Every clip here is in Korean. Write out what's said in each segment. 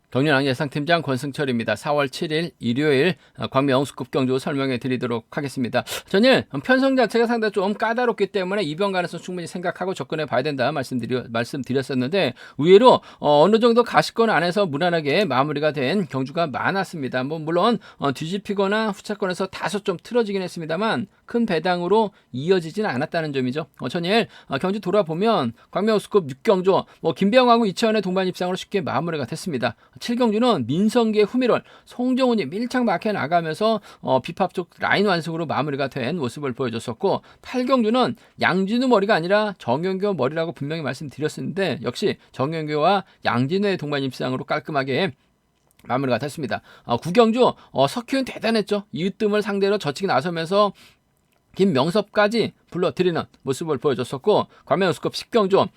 경륜왕 예상팀장 권승철입니다. 4월 7일 일요일 광명수급 경주 설명해 드리도록 하겠습니다. 전일 편성 자체가 상당히 좀 까다롭기 때문에 이변 가능성 충분히 생각하고 접근해 봐야 된다 말씀드렸었는데 의외로 어느 정도 가시권 안에서 무난하게 마무리가 된 경주가 많았습니다. 뭐 물론 뒤집히거나 후차권에서 다소 좀 틀어지긴 했습니다만 큰 배당으로 이어지지는 않았다는 점이죠. 전일 경주 돌아보면 광명수급 6경주 김병하고 이채원의 동반 입상으로 쉽게 마무리가 됐습니다. 7경주는 민성기의 후미롤 송정훈이 밀착 막혀 나가면서 비팝 쪽 라인 완승으로 마무리가 된 모습을 보여줬었고 8경주는 양진우 머리가 아니라 정영교 머리라고 분명히 말씀드렸었는데 역시 정영교와 양진우의 동반 입상으로 깔끔하게 마무리가 됐습니다. 9경주 석효는 대단했죠. 이으뜸을 상대로 젖히기 나서면서 김명섭까지 불러들이는 모습을 보여줬었고 광명수급 10경주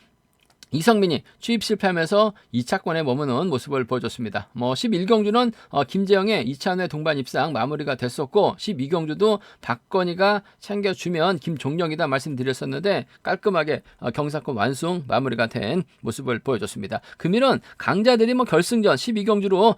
이성민이 취입 실패하면서 2차권에 머무는 모습을 보여줬습니다. 11경주는 김재영의 2차원의 동반 입상 마무리가 됐었고 12경주도 박건희가 챙겨주면 김종영이다 말씀드렸었는데 깔끔하게 경사권 완승 마무리가 된 모습을 보여줬습니다. 금일은 강자들이 결승전 12경주로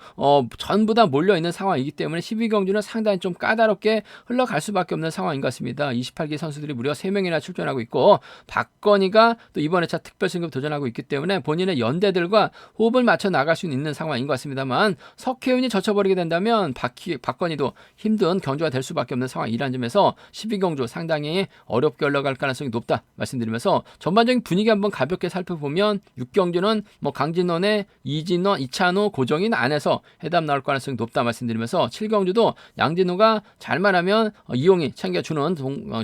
전부 다 몰려있는 상황이기 때문에 12경주는 상당히 좀 까다롭게 흘러갈 수밖에 없는 상황인 것 같습니다. 28기 선수들이 무려 3명이나 출전하고 있고 박건희가 또 이번 회차 특별 승급 도전하고 있기 때문에 본인의 연대들과 호흡을 맞춰 나갈 수 있는 상황인 것 같습니다만 석혜윤이 젖혀버리게 된다면 박건희도 힘든 경주가 될 수밖에 없는 상황이라는 점에서 12경주 상당히 어렵게 올라갈 가능성이 높다 말씀드리면서 전반적인 분위기 한번 가볍게 살펴보면 6경주는 강진원의 이진원, 이찬우, 고정인 안에서 해답 나올 가능성이 높다 말씀드리면서 7경주도 양진우가 잘만 하면 이용이 챙겨주는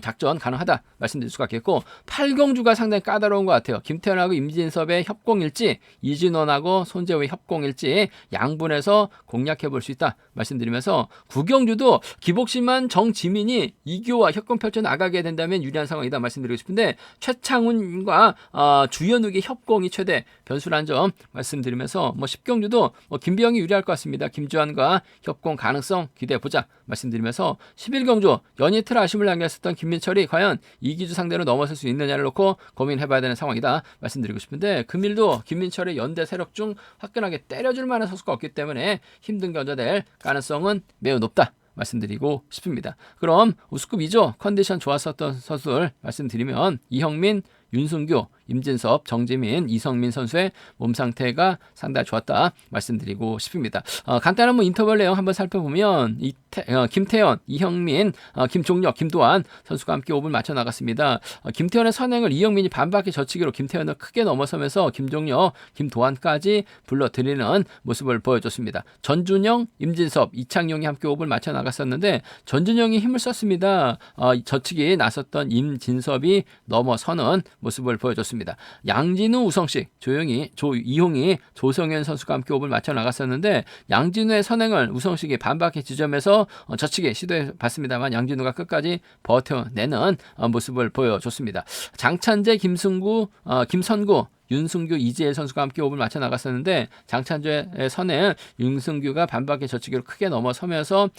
작전 가능하다 말씀드릴 수가 있겠고 8경주가 상당히 까다로운 것 같아요. 김태현하고 임진섭의 협공일지 이진원하고 손재호의 협공일지 양분해서 공략해 볼 수 있다 말씀드리면서 9경주도 기복심한 정지민이 이교와 협공 펼쳐 나가게 된다면 유리한 상황이다 말씀드리고 싶은데 최창훈과 주현욱의 협공이 최대 변수라는 점 말씀드리면서 10경주도 김비영이 유리할 것 같습니다. 김주환과 협공 가능성 기대해보자 말씀드리면서 11경주 연이틀 아쉬움을 남겼었던 김민철이 과연 이기주 상대로 넘어설 수 있느냐를 놓고 고민해봐야 되는 상황이다 말씀드리고 싶은데 금일도 김민철의 연대 세력 중 화끈하게 때려줄 만한 선수가 없기 때문에 힘든 견제될 가능성은 매우 높다 말씀드리고 싶습니다. 그럼 우스급 2조 컨디션 좋았었던 선수들 말씀드리면 이형민, 윤승규, 임진섭, 정지민, 이성민 선수의 몸 상태가 상당히 좋았다 말씀드리고 싶습니다. 간단한 인터벌 내용 한번 살펴보면 김태현, 이형민, 김종혁, 김도환 선수가 함께 호흡을 맞춰 나갔습니다. 김태현의 선행을 이형민이 반바퀴 젖히기로 김태현을 크게 넘어서면서 김종혁, 김도환까지 불러들이는 모습을 보여줬습니다. 전준영, 임진섭, 이창용이 함께 호흡을 맞춰 나갔었는데 전준영이 힘을 썼습니다. 젖히기 나섰던 임진섭이 넘어서는 모습을 보여줬습니다. 양진우, 우성식, 이홍이, 조성현 선수가 함께 호흡을 맞춰 나갔었는데 양진우의 선행을 우성식이 반바퀴 지점에서 젖히기 시도해 봤습니다만 양진우가 끝까지 버텨내는 모습을 보여줬습니다. 장찬재, 김선구, 윤승규, 이지혜 선수가 함께 호흡을 맞춰 나갔었는데 장찬재의 선에 윤승규가 반바퀴 젖히기로 크게 넘어서면서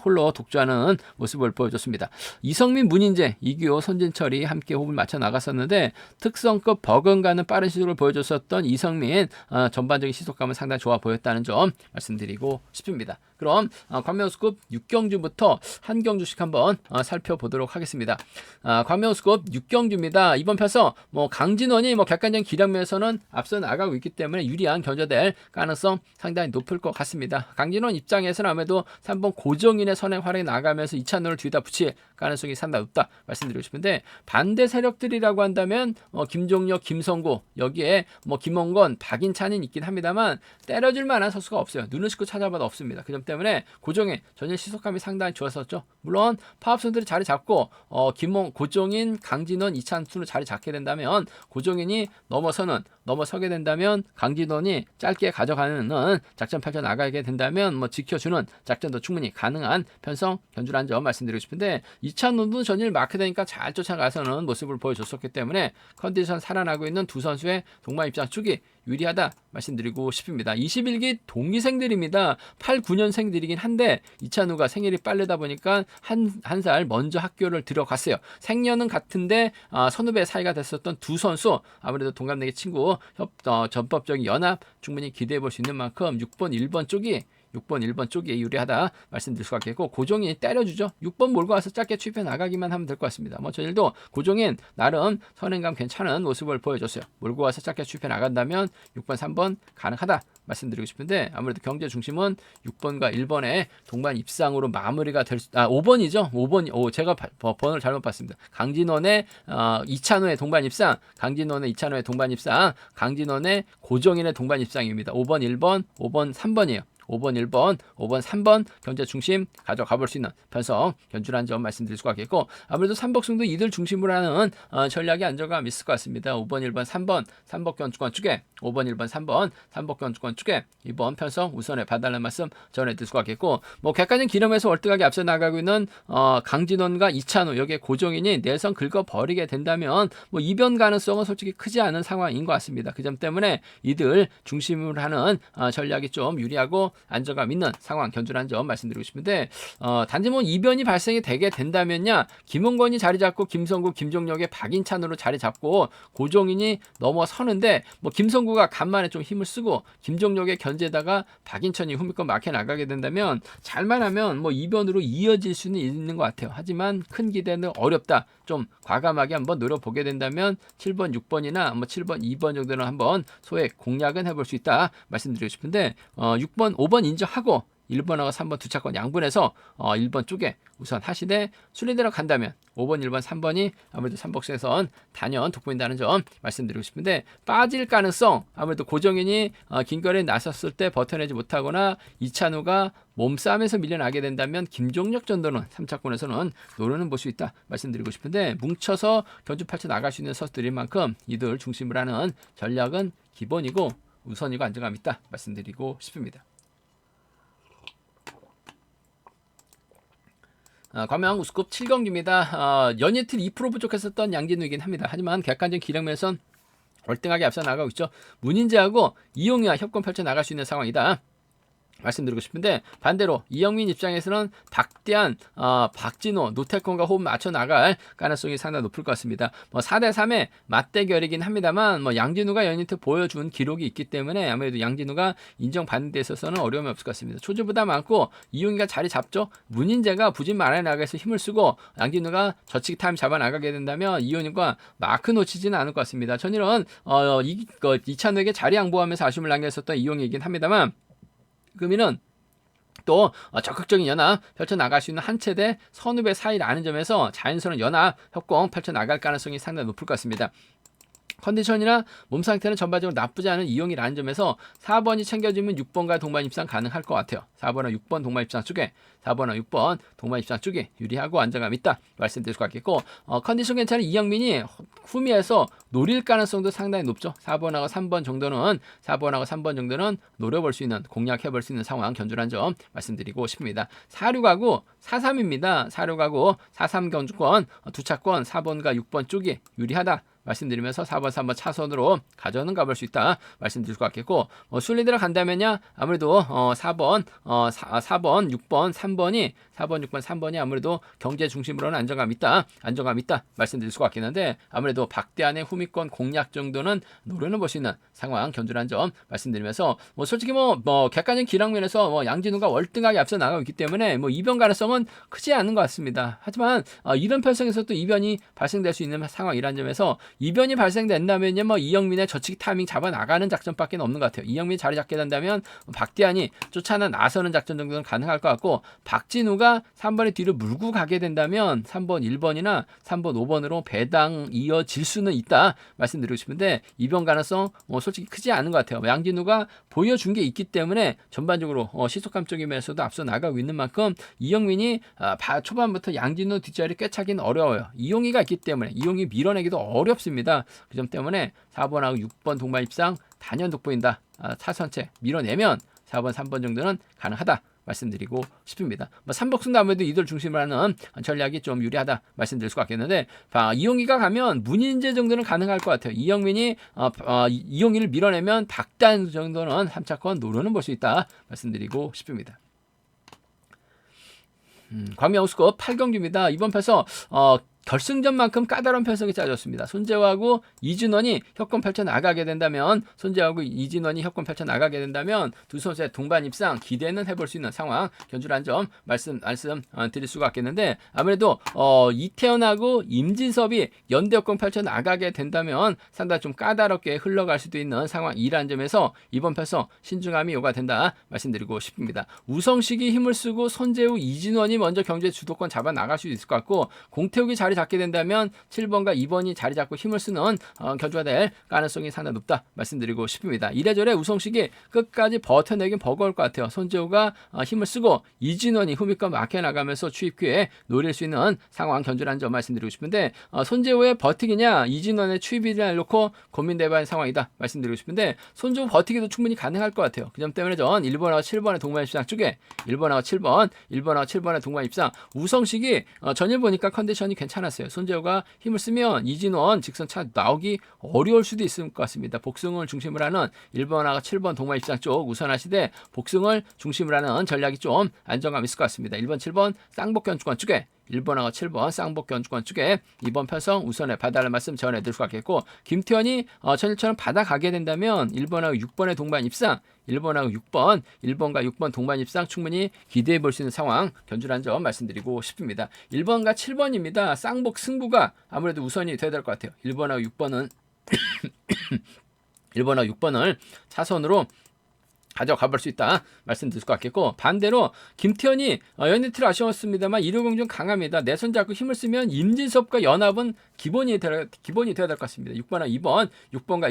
홀로 독주하는 모습을 보여줬습니다. 이성민, 문인재, 이규호, 손진철이 함께 호흡을 맞춰 나갔었는데 특성급 버금가는 빠른 시속을 보여줬었던 이성민 전반적인 시속감은 상당히 좋아 보였다는 점 말씀드리고 싶습니다. 그럼 광명수급 6경주부터 한 경주씩 한번 살펴보도록 하겠습니다. 광명수급 6경주입니다. 이번 편성 강진원이 객관적인 기량면에서는 앞서 나가고 있기 때문에 유리한 견제될 가능성 상당히 높을 것 같습니다. 강진원 입장에서는 아무래도 3번 고정인의 선행 활약이 나가면서 2차선을 뒤에다 붙일 가능성이 상당히 높다 말씀드리고 싶은데 반대 세력들이라고 한다면 김종혁, 김성구 여기에 김원건, 박인찬이 있긴 합니다만 때려줄 만한 선수가 없어요. 눈을 씻고 찾아봐도 없습니다. 그 점 때문에 고정인 전일 시속감이 상당히 좋았었죠. 물론 파업 선수들이 자리 잡고 고정인, 강진원, 이찬순으로 자리 잡게 된다면 고정인이 넘어서게 된다면 강진원이 짧게 가져가는 작전 펼쳐 나가게 된다면 지켜주는 작전도 충분히 가능한 편성 견주라는 점 말씀드리고 싶은데 이찬훈도 전일 마크되니까 잘 쫓아가서는 모습을 보여줬었기 때문에 컨디션 살아나고 있는 두 선수의 동반 입장 축이 유리하다 말씀드리고 싶습니다. 21기 동기생들입니다. 8, 9년생들이긴 한데 이찬우가 생일이 빠르다 보니까 한 살 먼저 학교를 들어갔어요. 생년은 같은데 선후배 사이가 됐었던 두 선수 아무래도 동갑내기 친구 전법적인 연합 충분히 기대해 볼 수 있는 만큼 6번, 1번 쪽이 유리하다 말씀드릴 수가 있겠고 고종이 때려주죠. 6번 몰고 와서 짧게 취입해 나가기만 하면 될 것 같습니다. 뭐 저희도 고종인 나름 선행감 괜찮은 모습을 보여줬어요. 몰고 와서 짧게 취입해 나간다면 6번, 3번 가능하다 말씀드리고 싶은데 아무래도 경제 중심은 6번과 1번의 동반 입상으로 마무리가 될 5번이죠. 5번 제가 번호를 잘못 봤습니다. 강진원의 이찬호의 동반 입상, 강진원의 이찬호의 동반 입상, 강진원의 고종인의 동반 입상입니다. 5번, 1번, 5번, 3번이에요. 5번, 1번, 5번, 3번 경제 중심 가져가 볼 수 있는 편성 견주라는 점 말씀드릴 수가 있겠고 아무래도 삼복승도 이들 중심으로 하는 전략이 안정감 있을 것 같습니다. 5번, 1번, 3번 삼복견주권 쪽에 5번, 1번, 3번 삼복견주권 쪽에 이번 편성 우선에 봐달라는 말씀 전해드릴 수가 있겠고 뭐 객관적인 기름에서 월등하게 앞서 나가고 있는 강진원과 이찬호 여기에 고종인이 내선 긁어버리게 된다면 뭐 이변 가능성은 솔직히 크지 않은 상황인 것 같습니다. 그 점 때문에 이들 중심으로 하는 전략이 좀 유리하고 안정감 있는 상황 견주라는 점 말씀드리고 싶은데 단지 뭐 이변이 발생이 되게 된다면야 김홍건이 자리 잡고 김성구, 김종혁의 박인찬으로 자리 잡고 고종인이 넘어서는데 뭐 김성구가 간만에 좀 힘을 쓰고 김종혁의 견제에다가 박인찬이 후미권 막혀 나가게 된다면 잘만 하면 뭐 이변으로 이어질 수는 있는 것 같아요. 하지만 큰 기대는 어렵다. 좀 과감하게 한번 노려보게 된다면 7번, 6번이나 뭐 7번, 2번 정도는 한번 소액 공략은 해볼 수 있다 말씀드리고 싶은데 6번, 5번 인정하고 1번하고 3번 두 차권 양분해서 1번 쪽에 우선 하시되 순리대로 간다면 5번, 1번, 3번이 아무래도 삼복수에선 단연 돋보인다는 점 말씀드리고 싶은데 빠질 가능성 아무래도 고종인이 긴거래에 나섰을 때 버텨내지 못하거나 이찬우가 몸싸움에서 밀려나게 된다면 김종혁 정도는 3차권에서는 노려는 볼 수 있다 말씀드리고 싶은데 뭉쳐서 견주 펼쳐 나갈 수 있는 선수들인 만큼 이들 중심으로 하는 전략은 기본이고 우선이고 안정감 있다 말씀드리고 싶습니다. 과명 우수급 7경기입니다. 연이틀 2% 부족했었던 양진우이긴 합니다. 하지만 객관적인 기량면에선 월등하게 앞서 나가고 있죠. 문인재하고 이용희와 협권 펼쳐 나갈 수 있는 상황이다 말씀드리고 싶은데 반대로 이영민 입장에서는 박대한, 박진호, 노태권과 호흡 맞춰 나갈 가능성이 상당히 높을 것 같습니다. 뭐 4대3의 맞대결이긴 합니다만 뭐 양진우가 연이트 보여준 기록이 있기 때문에 아무래도 양진우가 인정받는 데 있어서는 어려움이 없을 것 같습니다. 초주보다 많고 이용희가 자리 잡죠. 문인재가 부진 말에 나가서 힘을 쓰고 양진우가 저치기 타임 잡아 나가게 된다면 이용희가 마크 놓치지는 않을 것 같습니다. 전일은 이찬우에게 자리 양보하면서 아쉬움을 남겼었던 이용희이긴 합니다만 그러면은 또 적극적인 연합 펼쳐나갈 수 있는 한 체대 선후배 사이라는 점에서 자연스러운 연합 협공 펼쳐나갈 가능성이 상당히 높을 것 같습니다. 컨디션이나 몸 상태는 전반적으로 나쁘지 않은 이용이라는 점에서 4번이 챙겨주면 6번과 동반 입상 가능할 것 같아요. 4번과 6번 동반 입상 쪽에 4번과 6번 동반 입상 쪽에 유리하고 안정감 있다 말씀드릴 수 있겠고 컨디션 괜찮은 이영민이 후미에서 노릴 가능성도 상당히 높죠. 4번하고 3번 정도는 노려볼 수 있는 공략해볼 수 있는 상황 견주란 점 말씀드리고 싶습니다. 46하고 43입니다. 46하고 43 견주권 두 차권 4번과 6번 쪽이 유리하다 말씀드리면서 4번, 3번 차선으로 가져는 가볼 수 있다 말씀드릴 것 같겠고 순리대로 간다면야 아무래도 4번, 6번, 3번이 4번, 6번, 3번이 아무래도 경제 중심으로는 안정감 있다 말씀드릴 수가 있겠는데 아무래도 박대한의 후미권 공략 정도는 노려는 볼 수 있는 상황 견주란 점 말씀드리면서 솔직히 객관적인 기량면에서 양진우가 월등하게 앞서 나가고 있기 때문에 이변 가능성은 크지 않은 것 같습니다. 하지만 이런 편성에서 또 이변이 발생될 수 있는 상황이라는 점에서 이변이 발생된다면요 이영민의 저치기 타이밍 잡아 나가는 작전밖에 없는 것 같아요. 이영민이 자리 잡게 된다면 박대한이 쫓아나 나서는 작전 정도는 가능할 것 같고 박진우가 3번의 뒤로 물고 가게 된다면 3번 1번이나 3번 5번으로 배당 이어질 수는 있다 말씀드리고 싶은데 이변 가능성 솔직히 크지 않은 것 같아요. 양진우가 보여준 게 있기 때문에 전반적으로 시속감적인 면에서도 앞서 나가고 있는 만큼 이영민이 초반부터 양진우 뒷자리 꿰차기는 어려워요. 이용희가 있기 때문에 이용희 밀어내기도 어렵습니다. 그 점 때문에 4번하고 6번 동반 입상 단연 돋보인다. 차선체 밀어내면 4번, 3번 정도는 가능하다 말씀드리고 싶습니다. 삼복승도 아무래도 이들 중심으로 하는 전략이 좀 유리하다 말씀드릴 수가 있겠는데, 이용희가 가면 문인재 정도는 가능할 것 같아요. 이영민이 이용희를 밀어내면 박단 정도는 3차권 노려는 볼 수 있다 말씀드리고 싶습니다. 광명우스컵 8경기입니다. 이번 패서 결승전만큼 까다로운 편성이 짜졌습니다. 손재호하고 이진원이 협공 펼쳐 나가게 된다면 두 선수의 동반 입상 기대는 해볼 수 있는 상황, 견주란 점 말씀 드릴 수가 있겠는데, 아무래도 이태현하고 임진섭이 연대 협공 펼쳐 나가게 된다면 상당히 좀 까다롭게 흘러갈 수도 있는 상황이라는 점에서 이번 패서 신중함이 요구된다 말씀드리고 싶습니다. 우성식이 힘을 쓰고 손재호, 이진원이 먼저 경주의 주도권 잡아 나갈 수 있을 것 같고, 공태욱이 자리 잡게 된다면 7번과 2번이 자리 잡고 힘을 쓰는 견주가 될 가능성이 상당히 높다 말씀드리고 싶습니다. 이래저래 우성식이 끝까지 버텨내긴 버거울 것 같아요. 손재호가 힘을 쓰고 이진원이 후미권 막혀 나가면서 추입 기회 노릴 수 있는 상황 견주라는 점 말씀드리고 싶은데, 손재호의 버티기냐 이진원의 추입이냐 놓고 고민돼봐야 상황이다 말씀드리고 싶은데, 손재호 버티기도 충분히 가능할 것 같아요. 그 점 때문에 전 1번하고 7번의 동반 입상 쪽에 1번하고 7번의 동반 입상, 우성식이 전일 보니까 컨디션이 괜찮았어요. 손재호가 힘을 쓰면 이진원 직선 차 나오기 어려울 수도 있을 것 같습니다. 복승을 중심으로 하는 1번하고 7번 동반 입상 쪽 우선하시되, 복승을 중심으로 하는 전략이 좀 안정감 있을 것 같습니다. 1번, 7번 쌍복견주권 쪽에 1번하고 7번 쌍복견주권 쪽에 이번 편성 우선에 받아라 말씀 전해드릴 수가 있겠고, 김태현이 전일처럼 받아가게 된다면 1번하고 6번의 동반 입상, 1번과 6번 동반 입상 충분히 기대해 볼 수 있는 상황 견주란 점 말씀드리고 싶습니다. 1번과 7번입니다. 쌍복 승부가 아무래도 우선이 돼야 될 것 같아요. 1번하고 6번을 차선으로 가져가 볼 수 있다 말씀드릴 것 같겠고, 반대로 김태현이 연이틀 아쉬웠습니다만 1호공 중 강합니다. 내손 잡고 힘을 쓰면 임진섭과 연합은 기본이 돼야 될 것 같습니다. 6번과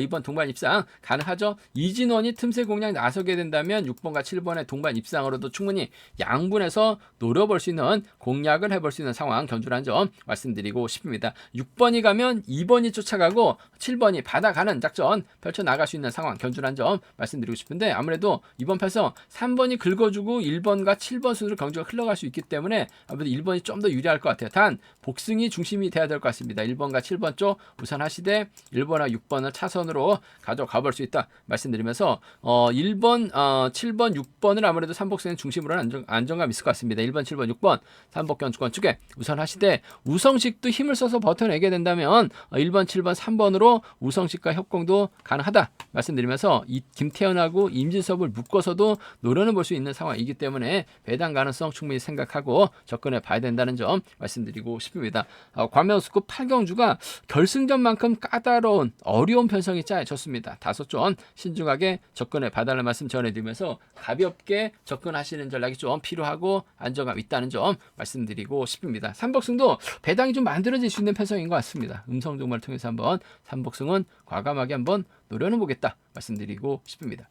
2번 동반 입상 가능하죠. 이진원이 틈새 공략 나서게 된다면 6번과 7번의 동반 입상으로도 충분히 양분해서 노려볼 수 있는 공략을 해볼 수 있는 상황 견주라는 점 말씀드리고 싶습니다. 6번이 가면 2번이 쫓아가고 7번이 받아가는 작전 펼쳐나갈 수 있는 상황 견주라는 점 말씀드리고 싶은데, 아무래도 이번 패서 3번이 긁어주고 1번과 7번 순으로 경주가 흘러갈 수 있기 때문에 아무래도 1번이 좀 더 유리할 것 같아요. 단 복승이 중심이 돼야 될 것 같습니다. 1번과 7번 쪽 우선 하시되 1번과 6번을 차선으로 가져가 볼 수 있다 말씀드리면서 1번, 7번, 6번을 아무래도 3복승 중심으로 안정감 있을 것 같습니다. 1번, 7번, 6번 3복견주권 쪽에 우선 하시되, 우성식도 힘을 써서 버텨내게 된다면 1번, 7번, 3번으로 우성식과 협공도 가능하다 말씀드리면서 이 김태현하고 임진섭을 묶어서도 노려는 볼 수 있는 상황이기 때문에 배당 가능성 충분히 생각하고 접근해 봐야 된다는 점 말씀드리고 싶습니다. 광명우스컵 8경주가 결승전만큼 까다로운 어려운 편성이 짜여졌습니다. 5점 신중하게 접근해 봐달라는 말씀 전해드리면서 가볍게 접근하시는 전략이 좀 필요하고 안정감 있다는 점 말씀드리고 싶습니다. 삼복승도 배당이 좀 만들어질 수 있는 편성인 것 같습니다. 음성종말을 통해서 한번 삼복승은 과감하게 한번 노려는 보겠다 말씀드리고 싶습니다.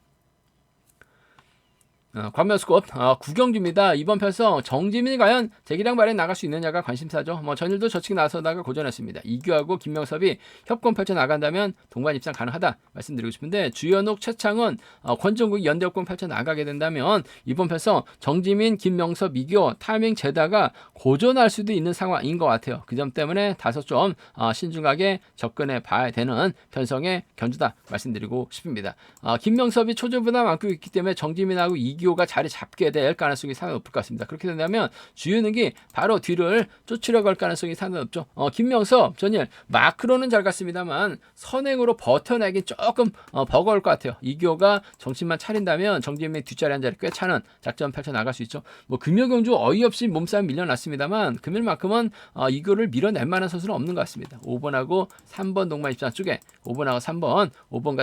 광명우스컵 9경주입니다. 이번 편성 정지민이 과연 재기량 발에 나갈 수 있느냐가 관심사죠. 전일도 저측 나서다가 고전했습니다. 이규하고 김명섭이 협공 펼쳐 나간다면 동반 입상 가능하다 말씀드리고 싶은데, 주현욱, 최창은 권정국이 연대 협공 펼쳐 나가게 된다면 이번 편성 정지민, 김명섭, 이규 타이밍 재다가 고전할 수도 있는 상황인 것 같아요. 그 점 때문에 5점 신중하게 접근해 봐야 되는 편성의 견주다 말씀드리고 싶습니다. 김명섭이 초조보다 많고 있기 때문에 정지민하고 이규호가 자리 잡게 될 가능성이 상당히 높을 것 같습니다. 그렇게 된다면 주윤욱이 바로 뒤를 쫓으려고 할 가능성이 상당히 높죠. 김명섭 전일 마크로는 잘 갔습니다만 선행으로 버텨내긴 조금 버거울 것 같아요. 이규호가 정신만 차린다면 정지민의 뒷자리 한 자리 꽤 차는 작전 펼쳐 나갈 수 있죠. 금요경주 어이없이 몸싸움 밀려났습니다만 금일만큼은 이규호를 밀어낼 만한 선수는 없는 것 같습니다. 5번하고 3번 동반 입장 쪽에 5번과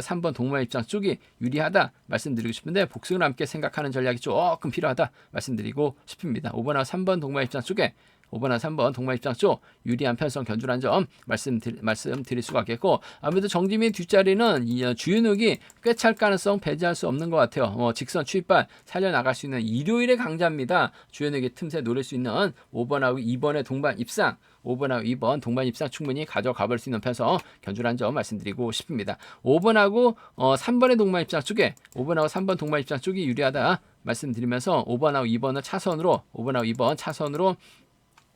3번 동반 입장 쪽이 유리하다 말씀드리고 싶은데, 복승을 함께 생각하는 전략이 조금 필요하다 말씀드리고 싶습니다. 5번하고 3번 동반 입장 쪽에 5번하고 3번 동반 입장 쪽 유리한 편성 견주란 점 말씀드릴 수가 있겠고, 아무래도 정지민 뒷자리는 이 주윤욱이 꽤 찰 가능성 배제할 수 없는 것 같아요. 직선 추입발 살려나갈 수 있는 일요일의 강자입니다. 주윤욱이 틈새 노릴 수 있는 5번하고 2번의 동반 입상, 5번하고 2번 동반 입상 충분히 가져가 볼 수 있는 편성 견주란 점 말씀드리고 싶습니다. 5번하고 3번의 동반 입장 쪽에 5번하고 3번 동반 입장 쪽이 유리하다 말씀드리면서 5번하고 2번을 차선으로 5번하고 2번 차선으로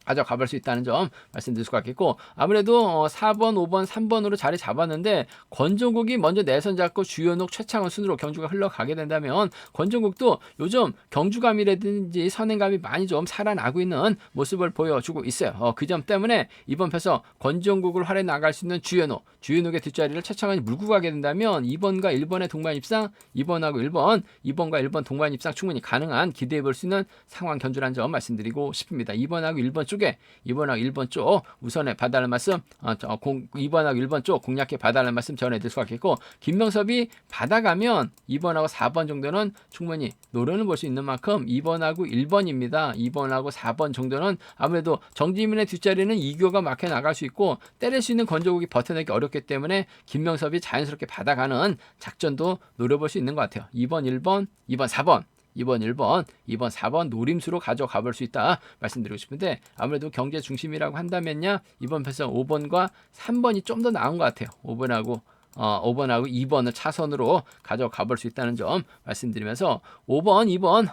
가져가 볼 수 있다는 점 말씀드릴 수가 있겠고, 아무래도 4번, 5번, 3번으로 자리 잡았는데 권종국이 먼저 내선 잡고 주연욱, 최창원 순으로 경주가 흘러가게 된다면 권종국도 요즘 경주감이라든지 선행감이 많이 좀 살아나고 있는 모습을 보여주고 있어요. 그 점 때문에 이번 편서 권종국을 활에 나갈 수 있는 주연욱의 뒷자리를 최창원이 물고 가게 된다면 2번과 1번의 동반 입상, 2번과 1번 동반 입상 충분히 가능한 기대해 볼 수 있는 상황 견주란 점 말씀드리고 싶습니다. 2번하고 1번 쪽에 2번하고 1번 쪽 우선에 봐달라는 말씀, 2번하고 1번 쪽 공략해 봐달라는 말씀 전해드릴 수가 있겠고, 김명섭이 받아가면 2번하고 4번 정도는 충분히 노련을 볼 수 있는 만큼 2번하고 1번입니다. 2번하고 4번 정도는 아무래도 정지민의 뒷자리는 이교가 막혀 나갈 수 있고 때릴 수 있는 권조국이 버텨내기 어렵기 때문에 김명섭이 자연스럽게 받아가는 작전도 노려볼 수 있는 것 같아요. 2번, 1번, 2번, 4번 2번, 1번, 2번, 4번 노림수로 가져가 볼 수 있다 말씀드리고 싶은데, 아무래도 경제 중심이라고 한다면요 이번 편성 5번과 3번이 좀 더 나은 것 같아요. 5번하고 2번을 차선으로 가져가 볼 수 있다는 점 말씀드리면서 5번, 2번,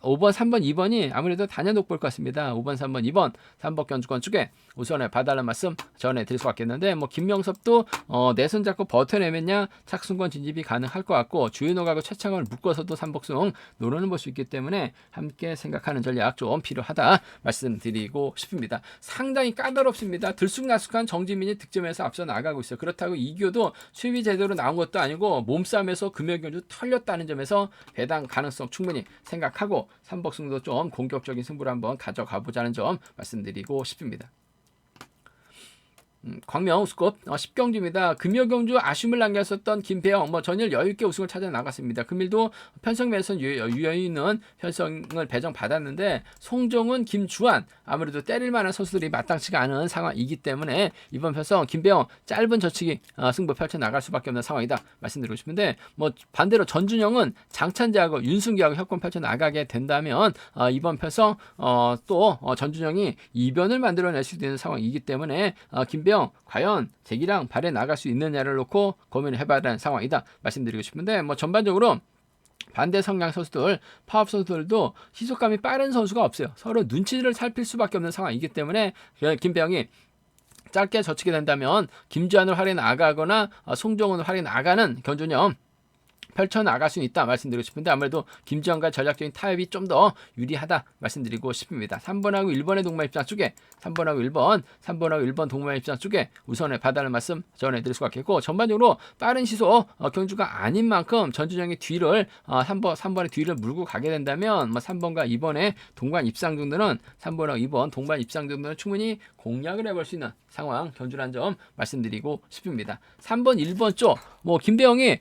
5번, 3번, 2번이 아무래도 단연독 볼 것 같습니다. 5번, 3번, 2번, 3번 견주권 쪽에 우선에 봐달라는 말씀 전해드릴 수 있겠는데, 김명섭도 내선 잡고 버텨내면야 착순권 진입이 가능할 것 같고, 주윤옥하고 최창원을 묶어서도 삼복승 노론을 볼 수 있기 때문에 함께 생각하는 전략 좀 필요하다 말씀드리고 싶습니다. 상당히 까다롭습니다. 들쑥날쑥한 정지민이 득점에서 앞서 나가고 있어요. 그렇다고 이교도 수입이 제대로 나온 것도 아니고 몸싸움에서 금요경주 털렸다는 점에서 배당 가능성 충분히 생각하고 삼복승도 좀 공격적인 승부를 한번 가져가 보자는 점 말씀드리고 싶습니다. 광명 우스컵 10경주입니다. 금요경주 아쉬움을 남겼었던 김배영 전일 여유있게 우승을 찾아 나갔습니다. 금일도 편성면에서 유여있는 편성을 배정받았는데 송정은, 김주환 아무래도 때릴 만한 선수들이 마땅치가 않은 상황이기 때문에 이번 편성 김배영 짧은 저치기 승부 펼쳐나갈 수밖에 없는 상황이다 말씀드리고 싶은데, 반대로 전준영은 장찬재하고 윤승기하고 협권 펼쳐나가게 된다면 이번 편성 또 전준영이 이변을 만들어낼 수 있는 상황이기 때문에 김배영 과연 제기랑 발에 나갈 수 있느냐를 놓고 고민을 해봐야 하는 상황이다 말씀드리고 싶은데, 전반적으로 반대 성향 선수들, 파업 선수들도 시속감이 빠른 선수가 없어요. 서로 눈치를 살필 수밖에 없는 상황이기 때문에 김배영이 짧게 젖히게 된다면 김주환을 활에 나가거나 송정훈을 활에 나가는 견주념 펼쳐나갈 수 있다 말씀드리고 싶은데, 아무래도 김지현과 전략적인 타협이 좀 더 유리하다 말씀드리고 싶습니다. 3번하고 1번의 동반 입장 쪽에 3번하고 1번 동반 입장 쪽에 우선에 받아는 말씀 전해드릴 수가 있겠고, 전반적으로 빠른 시속 경주가 아닌 만큼 전준영의 뒤를 3번의 뒤를 물고 가게 된다면 3번과 2번의 동반 입상 정도는 3번하고 2번 동반 입상 정도는 충분히 공략을 해볼 수 있는 상황 견주란 점 말씀드리고 싶습니다. 3번, 1번 쪽 김배영이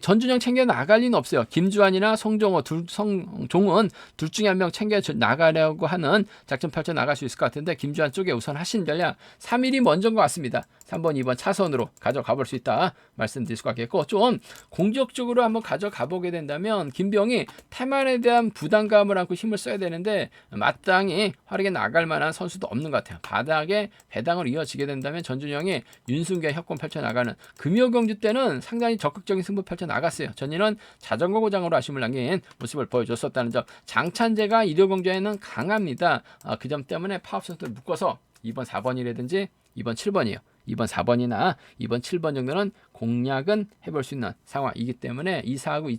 전준영 챙겨 나갈 리는 없어요. 김주환이나 송정호, 송종훈 둘 중에 한 명 챙겨 나가려고 하는 작전 펼쳐 나갈 수 있을 것 같은데, 김주환 쪽에 우선 하신 전략 3일이 먼저인 것 같습니다. 3번, 2번 차선으로 가져가 볼 수 있다 말씀드릴 수가 있겠고, 좀 공격적으로 한번 가져가 보게 된다면 김병이 태만에 대한 부담감을 안고 힘을 써야 되는데 마땅히 활약에 나갈 만한 선수도 없는 것 같아요. 바닥에 배당을 이어지게 된다면 전준영이 윤승기와 협권 펼쳐나가는, 금요경주 때는 상당히 적극적인 승부 펼쳐나갔어요. 전일은 자전거 고장으로 아쉬움을 남긴 모습을 보여줬었다는 점, 장찬재가 일요경주에는 강합니다. 그 점 때문에 파업 선수들 묶어서 2번 4번이라든지 2번 7번이에요. 2번 4번이나 2번 7번 정도는 공략은 해볼 수 있는 상황이기 때문에 2사하고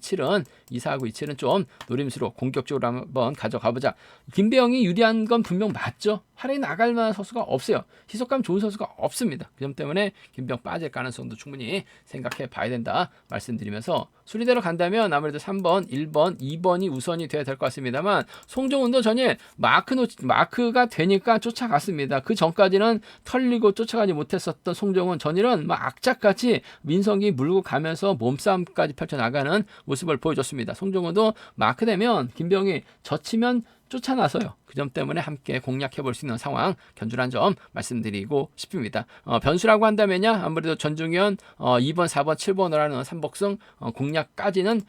27은 좀 노림수로 공격적으로 한번 가져가보자. 김배영이 유리한 건 분명 맞죠. 활에 나갈 만한 선수가 없어요. 시속감 좋은 선수가 없습니다. 그 점 때문에 김배영 빠질 가능성도 충분히 생각해 봐야 된다 말씀드리면서, 수리대로 간다면 아무래도 3번, 1번, 2번이 우선이 돼야 될 것 같습니다만, 송정훈도 전일 마크가 되니까 쫓아갔습니다. 그 전까지는 털리고 쫓아가지 못했었던 송정훈, 전일은 악착같이 민성기 물고 가면서 몸싸움까지 펼쳐나가는 모습을 보여줬습니다. 송정호도 마크되면 김병희 젖히면 쫓아나서요. 그 점 때문에 함께 공략해 볼 수 있는 상황 견주란 점 말씀드리고 싶습니다. 변수라고 한다면요, 아무래도 전중현 2번, 4번, 7번이라는 3복승 공략까지는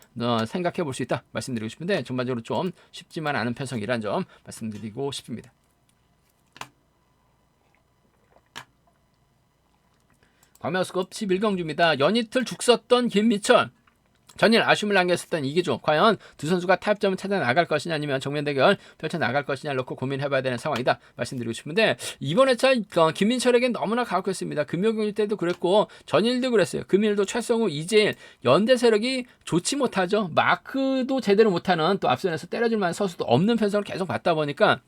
생각해 볼 수 있다 말씀드리고 싶은데, 전반적으로 좀 쉽지만 않은 편성이란 점 말씀드리고 싶습니다. 광명스급 11경주입니다. 연이틀 죽 썼던 김민철, 전일 아쉬움을 남겼을 땐 이기주, 과연 두 선수가 타협점을 찾아 나갈 것이냐 아니면 정면 대결 펼쳐 나갈 것이냐를 놓고 고민해봐야 되는 상황이다 말씀드리고 싶은데, 이번 회차 김민철에겐 너무나 가혹했습니다. 금요일 때도 그랬고 전일도 그랬어요. 금일도 최성우, 이재일 연대 세력이 좋지 못하죠. 마크도 제대로 못하는, 또 앞선에서 때려줄 만한 선수도 없는 편성을 계속 받다 보니까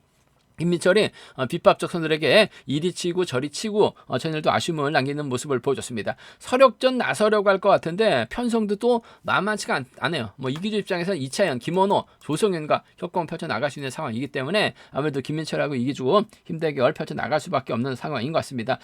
김민철이 빗밥적 선수들에게 이리 치고 저리 치고 전일도 아쉬움을 남기는 모습을 보여줬습니다. 서력전 나서려고 할 것 같은데 편성도 또 만만치가 않아요. 이기주 입장에서 이차현, 김원호, 조성현과 협공을 펼쳐나갈 수 있는 상황이기 때문에 아무래도 김민철하고 이기주 힘대결 펼쳐나갈 수밖에 없는 상황인 것 같습니다.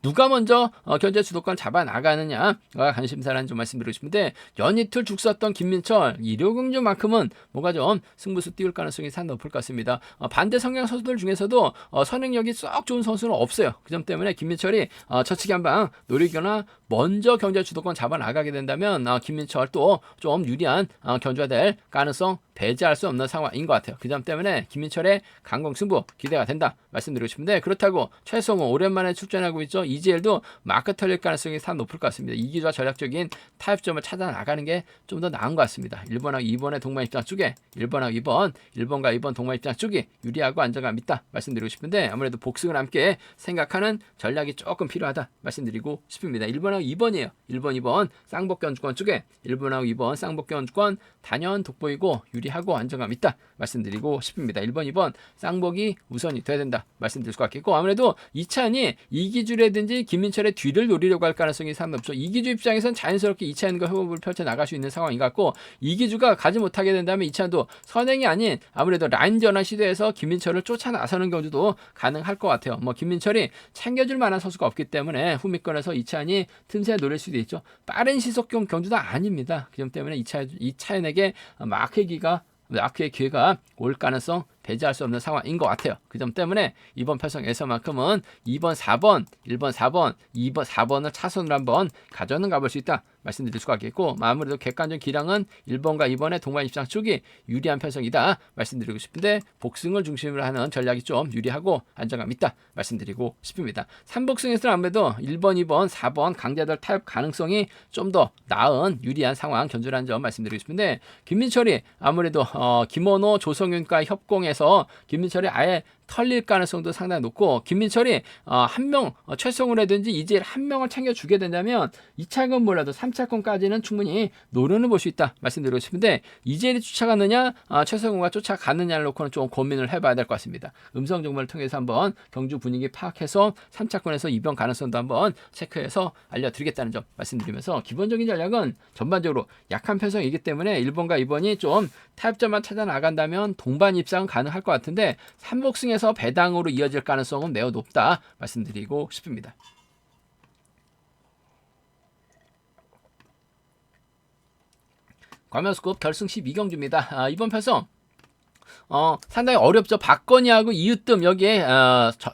누가 먼저 견제 주도권 잡아나가느냐가 관심사라는 좀 말씀드리고 싶은데, 연이틀 죽 썼던 김민철, 일요경주만큼은 뭔가 좀 승부수 띄울 가능성이 상당히 높을 것 같습니다. 반대 성향 선수들 중에서도 선행력이 썩 좋은 선수는 없어요. 그 점 때문에 김민철이 처치기 한방 노리거나 먼저 경제 주도권 잡아 나가게 된다면 김민철 또 좀 유리한 견주가 될 가능성 배제할 수 없는 상황인 것 같아요. 그 점 때문에 김민철의 강공승부 기대가 된다 말씀드리고 싶은데, 그렇다고 최성우 오랜만에 출전하고 있죠. 이지엘도 마크 털릴 가능성이 상당히 높을 것 같습니다. 이기주와 전략적인 타협점을 찾아 나가는 게 좀 더 나은 것 같습니다. 1번하고 2번의 동반 입장 쪽에 1번하고 2번, 1번과 2번 동반 입장 쪽이 유리하고 안정감 있다 말씀드리고 싶은데, 아무래도 복승을 함께 생각하는 전략이 조금 필요하다 말씀드리고 싶습니다. 1번하고 2번이에요. 1번, 2번 쌍복견주권 쪽에 1번하고 2번 쌍복견주권 단연 돋보이고 유리하고 안정감 있다 말씀드리고 싶습니다. 1번, 2번 쌍복이 우선이 돼야 된다 말씀드릴 것 같겠고, 아무래도 이차현이 이기주라든지 김민철의 뒤를 노리려고 할 가능성이 상당히 높죠. 이기주 입장에선 자연스럽게 이차현과 협업을 펼쳐나갈 수 있는 상황인 것 같고, 이기주가 가지 못하게 된다면 이차현도 선행이 아닌 아무래도 라인 전환 시도에서 김민철을 쫓아 나서는 경우도 가능할 것 같아요. 김민철이 챙겨줄 만한 선수가 없기 때문에 후미권에서 이차현이 틈새 노릴 수도 있죠. 빠른 시속경 경주도 아닙니다. 그 점 때문에 이차현에게 마크의 기회가 올 가능성 배제할 수 없는 상황인 것 같아요. 그 점 때문에 이번 편성에서만큼은 2번, 4번, 1번, 4번, 2번, 4번을 차선으로 한번 가져는 가볼 수 있다 말씀드릴 수가 있겠고, 아무래도 객관적 기량은 1번과 2번의 동반 입장 쪽이 유리한 편성이다 말씀드리고 싶은데, 복승을 중심으로 하는 전략이 좀 유리하고 안정감 있다 말씀드리고 싶습니다. 3복승에서는 아무래도 1번, 2번, 4번 강자들 타협 가능성이 좀 더 나은 유리한 상황 견주라는 점 말씀드리고 싶은데, 김민철이 아무래도 김원호, 조성윤과 협공해서 김민철이 아예 털릴 가능성도 상당히 높고, 김민철이 한 명 최성우라든지 이제 한 명을 챙겨주게 된다면 2차권 몰라도 3차권까지는 충분히 노려는 볼 수 있다 말씀드리고 싶은데, 이재일이 쫓아가느냐 최성우가 쫓아가느냐를 놓고는 좀 고민을 해봐야 될 것 같습니다. 음성 정보를 통해서 한번 경주 분위기 파악해서 3차권에서 이변 가능성도 한번 체크해서 알려드리겠다는 점 말씀드리면서, 기본적인 전략은 전반적으로 약한 편성이기 때문에 1번과 2번이 좀 타협점만 찾아 나간다면 동반 입상은 가능할 것 같은데, 3복승에서 배당으로 이어질 가능성은 매우 높다 말씀드리고 싶습니다. 과면수급 결승 12경주입니다. 이번 편성 상당히 어렵죠. 박건희하고 이으뜸 여기에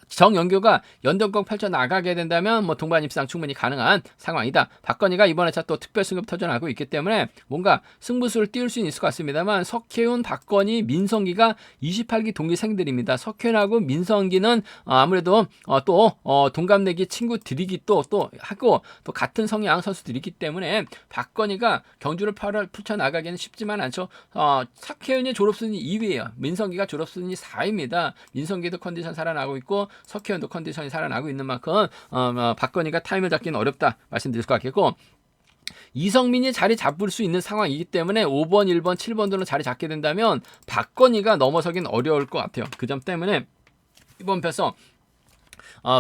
정연교가 연동권 펼쳐 나가게 된다면 동반 입상 충분히 가능한 상황이다. 박건희가 이번에 또 특별 승급 터전하고 있기 때문에 뭔가 승부수를 띄울 수는 있을 것 같습니다만, 석혜훈, 박건희, 민성기가 28기 동기생들입니다. 석혜훈하고 민성기는 아무래도 또 동갑내기 친구들이기 또 하고 또 같은 성향 선수들이기 때문에 박건희가 경주를 펼쳐 나가기는 쉽지만 않죠. 석혜훈이 졸업순위 2위예요. 민성기가 졸업순위 4위입니다. 민성기도 컨디션 살아나고 있고 석혜현도 컨디션이 살아나고 있는 만큼 박건희가 타임을 잡기는 어렵다 말씀드릴 것 같겠고, 이성민이 자리 잡을 수 있는 상황이기 때문에 5번, 1번, 7번들은 자리 잡게 된다면 박건희가 넘어서긴 어려울 것 같아요. 그 점 때문에 이번 편성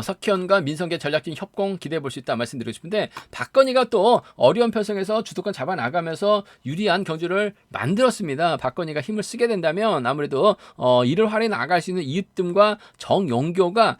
석현과 민성계 전략적인 협공 기대해 볼 수 있다 말씀드리고 싶은데 박건희가 또 어려운 편성에서 주도권 잡아 나가면서 유리한 경주를 만들었습니다. 박건희가 힘을 쓰게 된다면 아무래도 이를 활용해 나갈 수 있는 이으뜸과 정용교가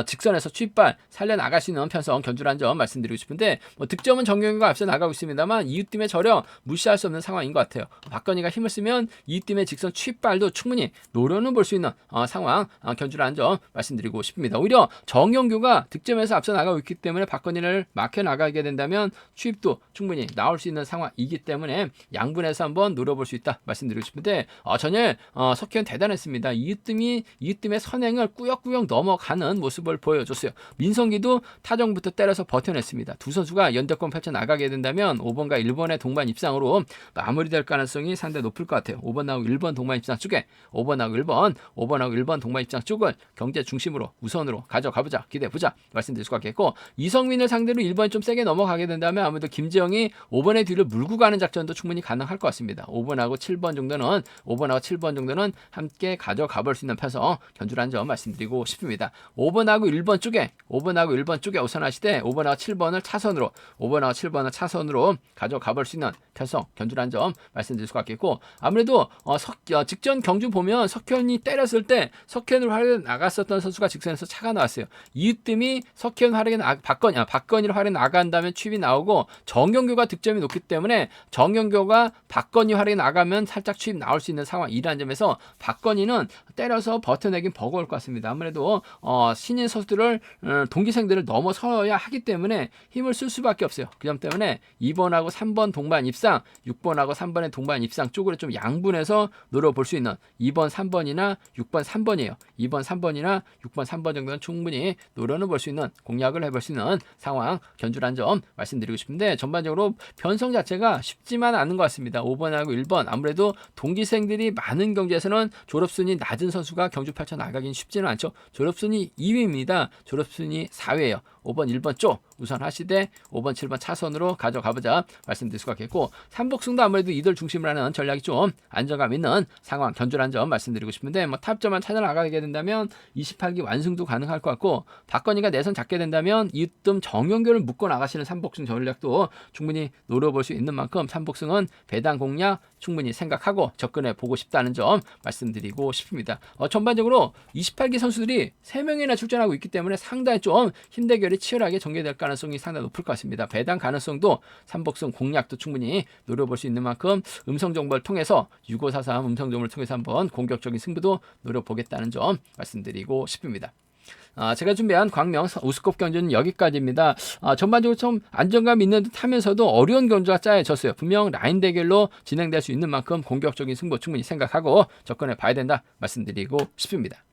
직선에서 취입발 살려 나갈 수 있는 편성 견주라는 점 말씀드리고 싶은데 득점은 정용교가 앞서 나가고 있습니다만 이으뜸의 저력 무시할 수 없는 상황인 것 같아요. 박건희가 힘을 쓰면 이으뜸의 직선 취입발도 충분히 노려는 볼 수 있는 상황 견주라는 점 말씀드리고 싶습니다. 오히려 정용교가 득점에서 앞서 나가고 있기 때문에 박건희를 막혀 나가게 된다면 취입도 충분히 나올 수 있는 상황이기 때문에 양분해서 한번 노려볼 수 있다 말씀드리고 싶은데 전일 석현 대단했습니다. 이으뜸의 선행을 꾸역꾸역 넘어가는 모습을 보여줬어요. 민성기도 타정부터 때려서 버텨냈습니다. 두 선수가 연대권 펼쳐 나가게 된다면 5번과 1번의 동반 입상으로 마무리될 가능성이 상당히 높을 것 같아요. 5번하고 1번 동반 입상 쪽에 5번하고 1번 동반 입상 쪽을 경제 중심으로 우선으로 가져가보자 기대해보자 말씀드릴 수가 있겠고 이성민을 상대로 1번이 좀 세게 넘어가게 된다면 아무래도 김재영이 5번의 뒤를 물고 가는 작전도 충분히 가능할 것 같습니다. 5번하고 7번 정도는 함께 가져가볼 수 있는 편성 견주라는 점 말씀드리고 싶습니다. 5번하고 1번 쪽에 우선하시되 5번하고 7번을 차선으로 가져가볼 수 있는 편성 견주라는 점 말씀드릴 수가 있겠고 아무래도 직전 경주 보면 석현이 때렸을 때 석현을 활용해 나갔었던 선수가 직선에서 차가 나왔어요. 이으뜸이 석현 박건희를 활용해 나간다면 취입이 나오고 정경교가 득점이 높기 때문에 정경교가 박건희 활용해 나가면 살짝 취입 나올 수 있는 상황이라는 점에서 박건희는 때려서 버텨내긴 버거울 것 같습니다. 아무래도 신인 선수들을 동기생들을 넘어서야 하기 때문에 힘을 쓸 수밖에 없어요. 그 점 때문에 2번하고 3번 동반 입상 6번하고 3번의 동반 입상 쪽으로 좀 양분해서 노려볼 수 있는 2번 3번이나 6번 3번이에요. 2번 3번이나 6번 3번 정도는 충분히 노려는 볼 수 있는 공략을 해볼 수 있는 상황 견주라는 점 말씀드리고 싶은데 전반적으로 편성 자체가 쉽지만 않은 것 같습니다. 5번하고 1번 아무래도 동기생들이 많은 경주에서는 졸업순위 낮은 선수가 경주 펼쳐 나가긴 쉽지는 않죠. 졸업순위 2위입니다. 졸업순위 4위예요. 5번 1번 쪽 우선 하시되 5번 7번 차선으로 가져가보자 말씀드릴 수가 있겠고 삼복승도 아무래도 이들 중심으로 하는 전략이 좀 안정감 있는 상황 견주라는 점 말씀드리고 싶은데 탑점만 찾아 나가게 된다면 28기 완승도 가능할 것 같고 박건희가 내선 잡게 된다면 이으뜸 정용교를 묶어 나가시는 삼복승 전략도 충분히 노려볼 수 있는 만큼 삼복승은 배당 공략 충분히 생각하고 접근해 보고 싶다는 점 말씀드리고 싶습니다. 전반적으로 28기 선수들이 3명이나 출전하고 있기 때문에 상당히 좀 힘대결이 치열하게 전개될 가능성이 상당히 높을 것 같습니다. 배당 가능성도 삼복승 공략도 충분히 노려볼 수 있는 만큼 음성정보를 통해서 6543 음성정보를 통해서 한번 공격적인 승부도 노려보겠다는 점 말씀드리고 싶습니다. 제가 준비한 광명 우스컵 경주는 여기까지입니다. 전반적으로 좀 안정감 있는 듯 하면서도 어려운 경주가 짜여졌어요. 분명 라인 대결로 진행될 수 있는 만큼 공격적인 승부 충분히 생각하고 접근해 봐야 된다 말씀드리고 싶습니다.